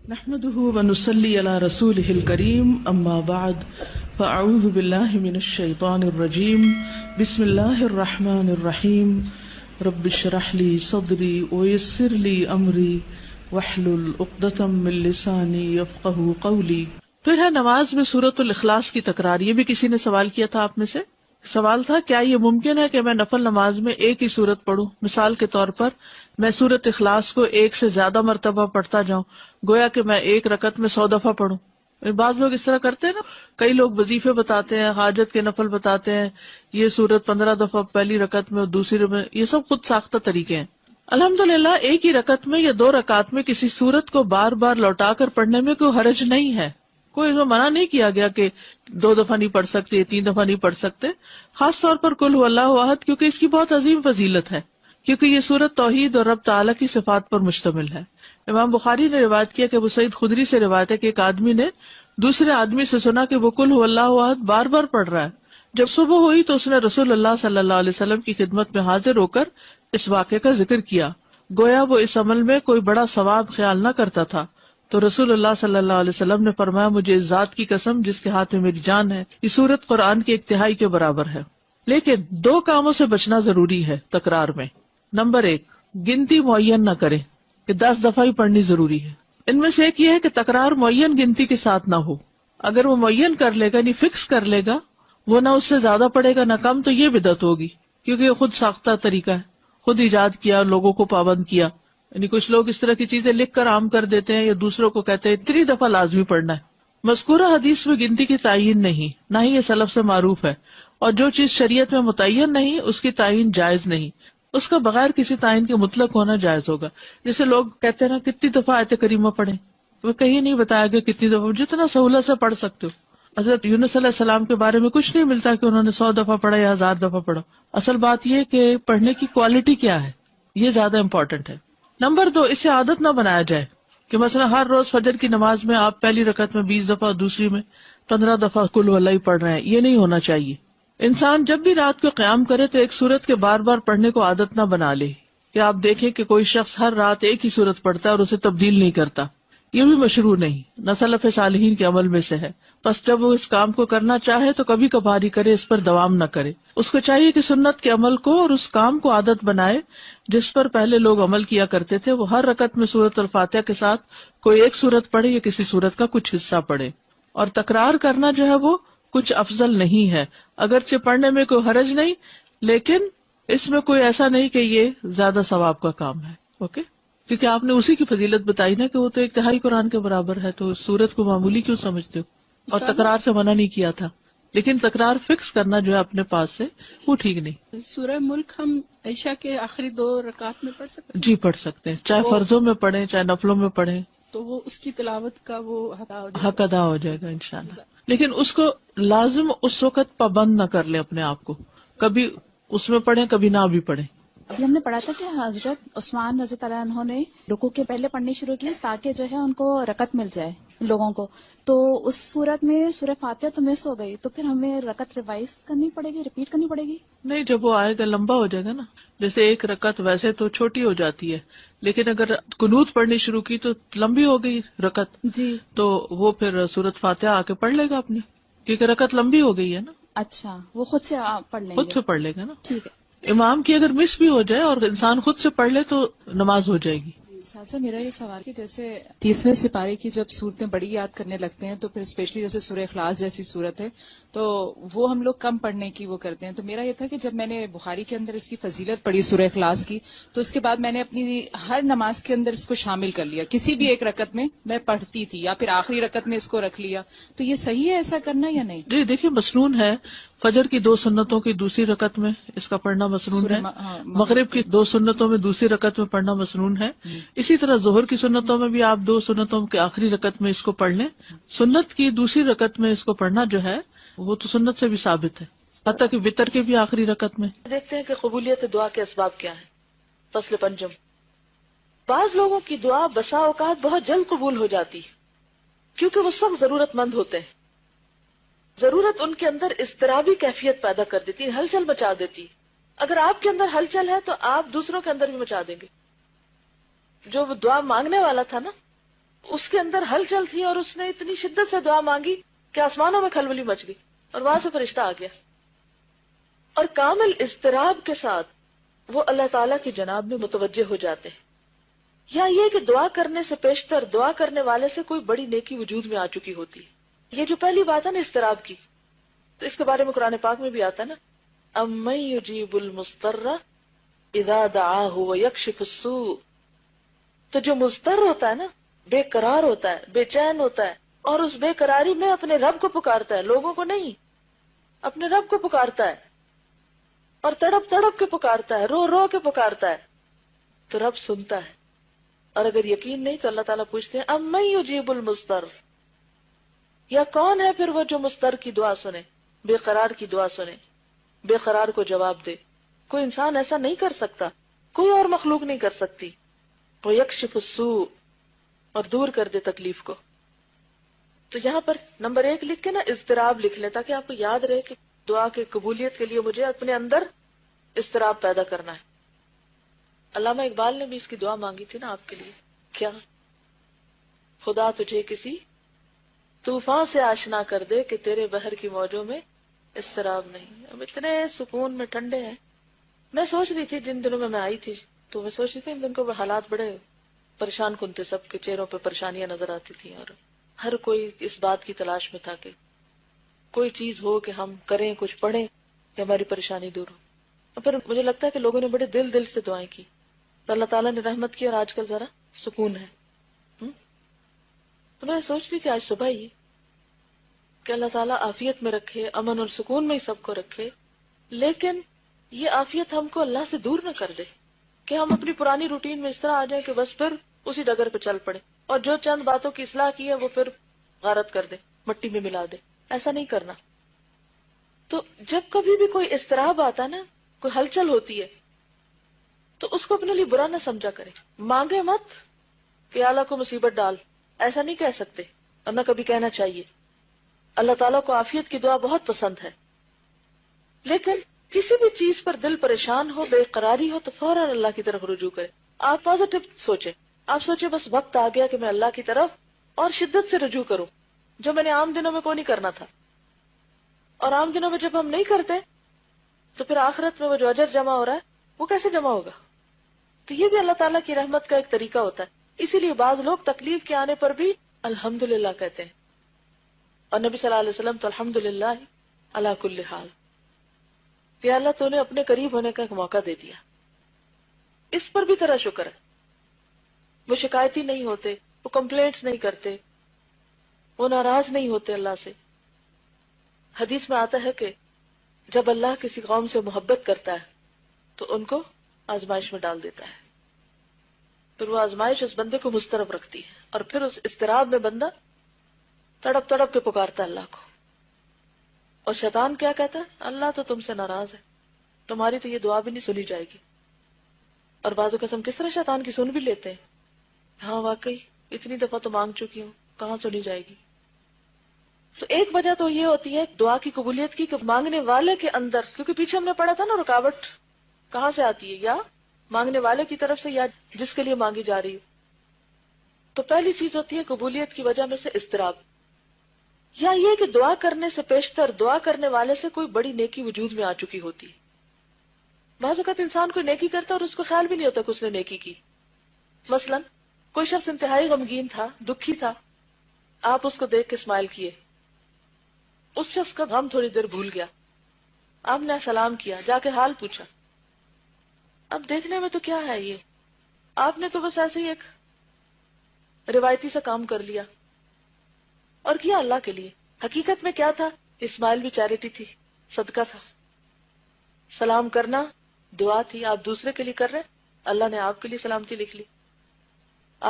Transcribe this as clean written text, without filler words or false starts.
نحمده ونصلي على رسوله الكريم اما بعد فاعوذ بالله من الشيطان الرجيم بسم الله الرحمن الرحيم رب اشرح لي صدري ويسر لي امري واحلل عقدة من لساني يفقهوا قولي۔ پھر ہے نماز میں سورۃ الاخلاص کی تکرار۔ یہ بھی کسی نے سوال کیا تھا آپ میں سے۔ سوال تھا کیا یہ ممکن ہے کہ میں نفل نماز میں ایک ہی سورت پڑھوں؟ مثال کے طور پر میں سورۃ اخلاص کو ایک سے زیادہ مرتبہ پڑھتا جاؤں، گویا کہ میں ایک رکعت میں 100 دفعہ پڑھوں۔ بعض لوگ اس طرح کرتے ہیں نا، کئی لوگ وظیفے بتاتے ہیں، حاجت کے نفل بتاتے ہیں، یہ سورت 15 دفعہ پہلی رکعت میں اور دوسری میں، یہ سب خود ساختہ طریقے ہیں۔ الحمدللہ ایک ہی رکعت میں یا 2 رکعت میں کسی سورت کو بار بار لوٹا کر پڑھنے میں کوئی حرج نہیں ہے، کوئی اس میں منع نہیں کیا گیا کہ 2 دفعہ نہیں پڑھ سکتے، 3 دفعہ نہیں پڑھ سکتے۔ خاص طور پر قل هو اللہ احد، کیونکہ اس کی بہت عظیم فضیلت ہے، کیونکہ یہ سورت توحید اور رب تعالیٰ کی صفات پر مشتمل ہے۔ امام بخاری نے روایت کیا کہ ابو سعید خدری سے روایت ہے کہ ایک آدمی نے دوسرے آدمی سے سنا کہ وہ قل هو اللہ احد بار بار پڑھ رہا ہے۔ جب صبح ہوئی تو اس نے رسول اللہ صلی اللہ علیہ وسلم کی خدمت میں حاضر ہو کر اس واقعے کا ذکر کیا، گویا وہ اس عمل میں کوئی بڑا ثواب خیال نہ کرتا تھا۔ تو رسول اللہ صلی اللہ علیہ وسلم نے فرمایا مجھے اس ذات کی قسم جس کے ہاتھ میں میری جان ہے، یہ سورت قرآن کی 1 تہائی کے برابر ہے۔ لیکن 2 کاموں سے بچنا ضروری ہے تکرار میں۔ نمبر 1، گنتی معین نہ کریں کہ 10 دفعہ ہی پڑھنی ضروری ہے۔ ان میں سے ایک یہ ہے کہ تکرار معین گنتی کے ساتھ نہ ہو۔ اگر وہ معین کر لے گا، یعنی فکس کر لے گا، وہ نہ اس سے زیادہ پڑھے گا نہ کم، تو یہ بدعت ہوگی، کیونکہ یہ خود ساختہ طریقہ ہے، خود ایجاد کیا، لوگوں کو پابند کیا۔ یعنی کچھ لوگ اس طرح کی چیزیں لکھ کر عام کر دیتے ہیں یا دوسروں کو کہتے ہیں 3 دفعہ لازمی پڑھنا ہے۔ مذکورہ حدیث میں گنتی کی تعین نہیں، نہ ہی یہ سلف سے معروف ہے، اور جو چیز شریعت میں متعین نہیں اس کی تعین جائز نہیں، اس کا بغیر کسی تعین کے مطلق ہونا جائز ہوگا۔ جیسے لوگ کہتے ہیں نا کتنی دفعہ آیت کریمہ پڑھیں، وہ کہیں نہیں بتایا گیا کتنی دفعہ، جتنا سہولت سے پڑھ سکتے ہو۔ حضرت یونس علیہ السلام کے بارے میں کچھ نہیں ملتا کہ انہوں نے 100 دفعہ پڑھا یا 1000 دفعہ پڑھا۔ اصل بات یہ کہ پڑھنے کی کوالٹی کیا ہے، یہ زیادہ امپورٹنٹ ہے۔ نمبر 2، اسے عادت نہ بنایا جائے کہ مثلا ہر روز فجر کی نماز میں آپ پہلی رکعت میں 20 دفعہ، دوسری میں 15 دفعہ قل هو اللہ پڑھ رہے ہیں، یہ نہیں ہونا چاہیے۔ انسان جب بھی رات کو قیام کرے تو ایک سورت کے بار بار پڑھنے کو عادت نہ بنا لے کہ آپ دیکھیں کہ کوئی شخص ہر رات ایک ہی سورت پڑھتا ہے اور اسے تبدیل نہیں کرتا، یہ بھی مشروع نہیں، نہ سلف صالحین کے عمل میں سے ہے۔ بس جب وہ اس کام کو کرنا چاہے تو کبھی کبھار ہی کرے، اس پر دوام نہ کرے۔ اس کو چاہیے کہ سنت کے عمل کو اور اس کام کو عادت بنائے جس پر پہلے لوگ عمل کیا کرتے تھے۔ وہ ہر رکعت میں سورۃ الفاتحہ کے ساتھ کوئی ایک سورت پڑھے یا کسی سورت کا کچھ حصہ پڑھے، اور تکرار کرنا جو ہے وہ کچھ افضل نہیں ہے، اگرچہ پڑھنے میں کوئی حرج نہیں، لیکن اس میں کوئی ایسا نہیں کہ یہ زیادہ ثواب کا کام ہے۔ اوکے، کیونکہ آپ نے اسی کی فضیلت بتائی نا کہ وہ تو 1 تہائی قرآن کے برابر ہے، تو سورت کو معمولی کیوں سمجھتے ہو؟ اور تکرار سے منع نہیں کیا تھا، لیکن تکرار فکس کرنا جو ہے اپنے پاس سے وہ ٹھیک نہیں۔ سورہ ملک ہم عشاء کے آخری 2 رکعت میں پڑھ سکتے ہیں؟ جی پڑھ سکتے ہیں، چاہے فرضوں میں پڑھیں چاہے نفلوں میں پڑھیں، تو وہ اس کی تلاوت کا وہ حق ادا ہو جائے گا انشاءاللہ۔ لیکن اس کو لازم اس وقت پابند نہ کر لیں اپنے آپ کو، کبھی اس میں پڑھیں کبھی نہ بھی پڑھیں۔ ابھی ہم نے پڑھا تھا کہ حضرت عثمان رضی اللہ عنہ نے رکوع کے پہلے پڑھنی شروع کی تاکہ جو ہے ان کو رکعت مل جائے لوگوں کو، تو اس صورت میں سورہ فاتحہ تو مس ہو گئی، تو پھر ہمیں رکعت ریوائز کرنی پڑے گی، ریپیٹ کرنی پڑے گی؟ نہیں، جب وہ آئے گا لمبا ہو جائے گا نا، جیسے 1 رکعت ویسے تو چھوٹی ہو جاتی ہے، لیکن اگر قنوت پڑھنی شروع کی تو لمبی ہو گئی رکعت، جی، تو وہ پھر سورۃ فاتحہ آ کے پڑھ لے گا اپنی، کیونکہ رکعت لمبی ہو گئی ہے نا۔ اچھا، وہ خود سے پڑھ لیں گے؟ خود سے پڑھ لے گا نا، ٹھیک ہے۔ امام کی اگر مس بھی ہو جائے اور انسان خود سے پڑھ لے تو نماز ہو جائے گی۔ ساتھ میرا یہ سوال کہ جیسے 30ویں سپارے کی جب صورتیں بڑی یاد کرنے لگتے ہیں تو پھر اسپیشلی جیسے سورہ اخلاص جیسی صورت ہے تو وہ ہم لوگ کم پڑھنے کی وہ کرتے ہیں، تو میرا یہ تھا کہ جب میں نے بخاری کے اندر اس کی فضیلت پڑھی سورہ اخلاص کی تو اس کے بعد میں نے اپنی ہر نماز کے اندر اس کو شامل کر لیا، کسی بھی ایک رکعت میں میں پڑھتی تھی یا پھر آخری رکعت میں اس کو رکھ لیا، تو یہ صحیح ہے ایسا کرنا یا نہیں؟ جی دیکھیے، مسنون ہے، فجر کی 2 سنتوں کی دوسری رکعت میں اس کا پڑھنا مسنون ہے، مغرب کی 2 سنتوں میں دوسری رکعت میں پڑھنا مسنون ہے، اسی طرح ظہر کی سنتوں میں بھی آپ 2 سنتوں کے آخری رکعت میں اس کو پڑھ لیں، سنت کی دوسری رکعت میں اس کو پڑھنا جو ہے وہ تو سنت سے بھی ثابت ہے، حتیٰ کہ وتر کے بھی آخری رکعت میں۔ دیکھتے ہیں کہ قبولیت دعا کے اسباب کیا ہیں۔ فصل پنجم، بعض لوگوں کی دعا بسا اوقات بہت جلد قبول ہو جاتی کیونکہ وہ سخت ضرورت مند ہوتے ہیں، ضرورت ان کے اندر اضطرابی کیفیت پیدا کر دیتی ہے، ہلچل مچا دیتی۔ اگر آپ کے اندر ہلچل ہے تو آپ دوسروں کے اندر بھی مچا دیں گے۔ جو وہ دعا مانگنے والا تھا نا، اس کے اندر ہلچل تھی اور اس نے اتنی شدت سے دعا مانگی کہ آسمانوں میں کھلبلی مچ گئی اور وہاں سے فرشتہ آ گیا. اور کامل اضطراب کے ساتھ وہ اللہ تعالیٰ کی جناب میں متوجہ ہو جاتے ہیں. یا یہ کہ دعا کرنے سے پیشتر دعا کرنے والے سے کوئی بڑی نیکی وجود میں آ چکی ہوتی ہے. یہ جو پہلی بات ہے نا اضطراب کی، تو اس کے بارے میں قرآن پاک میں بھی آتا ہے نا، اَمَّن يُجِيبُ الْمُضْطَرَّ اِذَا دَعَاهُ وَيَكْشِفُ السُّوءَ. تو جو مضطر ہوتا ہے نا، بے قرار ہوتا ہے، بے چین ہوتا ہے، اور اس بے قراری میں اپنے رب کو پکارتا ہے، لوگوں کو نہیں، اپنے رب کو پکارتا ہے اور تڑپ تڑپ کے پکارتا ہے، رو رو کے پکارتا ہے، تو رب سنتا ہے. اور اگر یقین نہیں تو اللہ تعالیٰ پوچھتے ہیں اَمَّن يُجِيبُ الْمُضْطَرَّ، یا کون ہے پھر وہ جو مضطر کی دعا سنے، بے قرار کی دعا سنے، بے قرار کو جواب دے. کوئی انسان ایسا نہیں کر سکتا، کوئی اور مخلوق نہیں کر سکتی. وَيَكْشِفُ السُّوءَ، اور دور کر دے تکلیف کو. تو یہاں پر نمبر 1 لکھ کے نا اضطراب لکھ لیں، تاکہ آپ کو یاد رہے کہ دعا کے قبولیت کے لیے مجھے اپنے اندر اضطراب پیدا کرنا ہے. علامہ اقبال نے بھی اس کی دعا مانگی تھی نا آپ کے لیے. کیا؟ خدا تجھے کسی طوفان سے آشنا کر دے کہ تیرے بحر کی موجوں میں اضطراب نہیں. اب اتنے سکون میں ٹھنڈے ہیں. میں سوچ رہی تھی جن دنوں میں آئی تھی، تو میں سوچ رہی تھی ان دن کو حالات بڑے پریشان کن تھے، سب کے چہروں پہ پریشانیاں نظر آتی تھی، اور ہر کوئی اس بات کی تلاش میں تھا کہ کوئی چیز ہو کہ ہم کریں، کچھ پڑھیں کہ ہماری پریشانی دور ہو. اور پھر مجھے لگتا ہے کہ لوگوں نے بڑے دل سے دعائیں کی، تو اللہ تعالیٰ نے رحمت کی، اور آج کل ذرا سکون ہے. تو میں سوچ رہی تھی آج صبح ہی کہ اللہ تعالیٰ عافیت میں رکھے، امن اور سکون میں ہی سب کو رکھے، لیکن یہ عافیت ہم کو اللہ سے دور نہ کر دے کہ ہم اپنی پرانی روٹین میں اس طرح آ جائیں کہ بس پھر اسی ڈگر پہ چل پڑے، اور جو چند باتوں کی اصلاح کی ہے وہ پھر غارت کر دے، مٹی میں ملا دے. ایسا نہیں کرنا. تو جب کبھی بھی کوئی اضطراب آتا نا، کوئی ہلچل ہوتی ہے، تو اس کو اپنے لیے برا نہ سمجھا کرے. مانگے مت کہ اللہ کو مصیبت ڈال، ایسا نہیں کہہ سکتے، اور نہ کبھی کہنا چاہیے. اللہ تعالیٰ کو عافیت کی دعا بہت پسند ہے، لیکن کسی بھی چیز پر دل پریشان ہو، بے قراری ہو، تو فوراً اللہ کی طرف رجوع کرے. آپ پازیٹو سوچیں، آپ سوچیں بس وقت آ گیا کہ میں اللہ کی طرف اور شدت سے رجوع کروں، جو میں نے عام دنوں میں کو نہیں کرنا تھا. اور عام دنوں میں جب ہم نہیں کرتے تو پھر آخرت میں وہ جو اجر جمع ہو رہا ہے وہ کیسے جمع ہوگا؟ تو یہ بھی اللہ تعالیٰ کی رحمت کا ایک طریقہ ہوتا ہے. اسی لیے بعض لوگ تکلیف کے آنے پر بھی الحمدللہ کہتے ہیں، اور نبی صلی اللہ علیہ وسلم تو الحمدللہ علی کل حال، کہ اللہ تو نے اپنے قریب ہونے کا ایک موقع دے دیا. اس پر بھی تیرا شکر ہے. وہ شکایتی نہیں ہوتے، وہ کمپلینٹس نہیں کرتے، وہ ناراض نہیں ہوتے اللہ سے. حدیث میں آتا ہے کہ جب اللہ کسی قوم سے محبت کرتا ہے تو ان کو آزمائش میں ڈال دیتا ہے، پھر وہ آزمائش اس بندے کو مضطرب رکھتی ہے، اور پھر اس اضطراب میں بندہ تڑپ تڑپ کے پکارتا ہے اللہ کو. اور شیطان کیا کہتا ہے؟ اللہ تو تم سے ناراض ہے، تمہاری تو یہ دعا بھی نہیں سنی جائے گی. اور بعض اوقات ہم کس طرح شیطان کی سن بھی لیتے ہیں. ہاں واقعی اتنی دفعہ تو مانگ چکی ہوں، کہاں سنی جائے گی. تو ایک وجہ تو یہ ہوتی ہے دعا کی قبولیت کی کہ مانگنے والے کے اندر، کیونکہ پیچھے ہم نے پڑھا تھا نا رکاوٹ کہاں سے آتی ہے، یا مانگنے والے کی طرف سے یا جس کے لیے مانگی جا رہی ہے. تو پہلی چیز ہوتی ہے قبولیت کی وجہ میں سے اضطراب، یا یہ کہ دعا کرنے سے پیشتر دعا کرنے والے سے کوئی بڑی نیکی وجود میں آ چکی ہوتی. بعض اوقات انسان کوئی نیکی کرتا اور اس کو خیال بھی نہیں ہوتا کہ اس نے نیکی کی. مثلا کوئی شخص انتہائی غمگین تھا، دکھی تھا، آپ اس کو دیکھ کے اسمائل کیے، اس شخص کا غم تھوڑی دیر بھول گیا، آپ نے سلام کیا، جا کے حال پوچھا. اب دیکھنے میں تو کیا ہے، یہ آپ نے تو بس ایسے ہی ایک روایتی سا کام کر لیا اور کیا اللہ کے لیے. حقیقت میں کیا تھا؟ اسمائل بھی چیریٹی تھی، صدقہ تھا. سلام کرنا دعا تھی، آپ دوسرے کے لیے کر رہے، اللہ نے آپ کے لیے سلامتی لکھ لی.